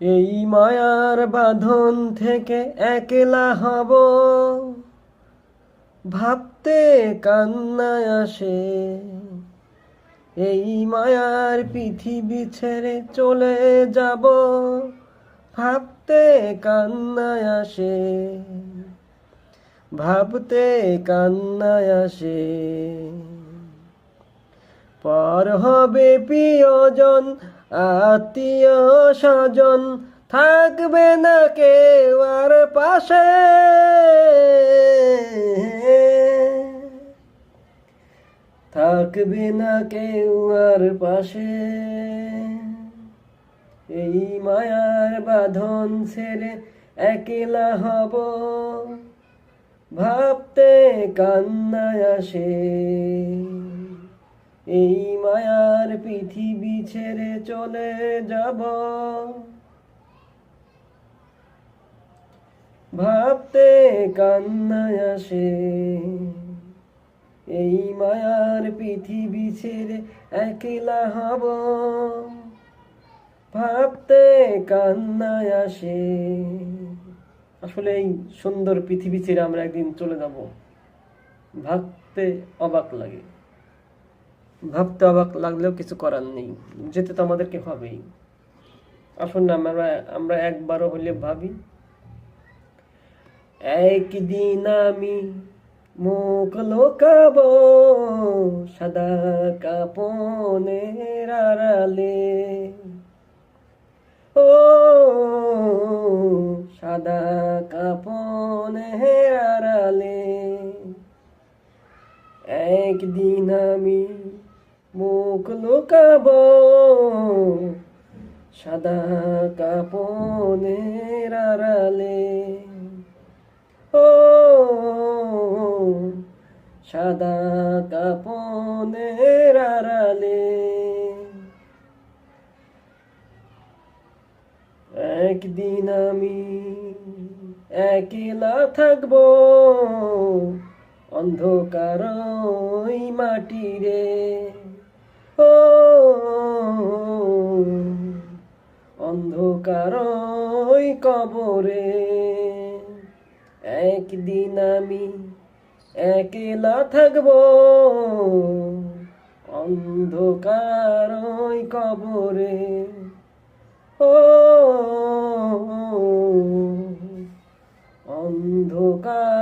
এই মায়ার বাঁধন থেকে একলা হব, ভাবতে কান্নায় আসে। এই মায়ার পৃথিবী ছেড়ে চলে যাব, ভাবতে কান্নায় আসে, ভাবতে কান্নায় আসে। পর হবে প্রিয়জন, আত্মীয় স্বজন, থাকবে না কেউ আর পাশে। থাকবে না কেউ আর পাশে। এই মায়ার বাঁধন ছেড়ে একলা হব, ভাবতে কান্নায় আসে। এই মায়ার পৃথিবী ছেড়ে চলে যাব, ভাবতে কান্নায় আসে। এই মায়ার পৃথিবী ছেড়ে একলা হব, ভাবতে কান্নায় আসে। আসলে এই সুন্দর পৃথিবী ছেড়ে আমরা একদিন চলে যাব, ভাবতে অবাক লাগে। ভাবতে অবাক লাগলেও কিছু করার নেই, যেতে তো আমাদেরকে হবেই। আসুন না আমরা একবারও হলে ভাবি, একদিন আমি মুখ লুকাবো সাদা কাপনের আড়ালে। ও সাদা কাপনের আড়ালে, একদিন আমি মুখ লুকাবো সাদা কাপনের আড়ালে। ও সাদা কাপনের আড়ালে, একদিন আমি একলা থাকবো অন্ধকার ওই মাটিরে। ও অন্ধকার ওই কবরে, একদিন আমি একলা থাকবো অন্ধকার ওই কবরে। ও অন্ধকার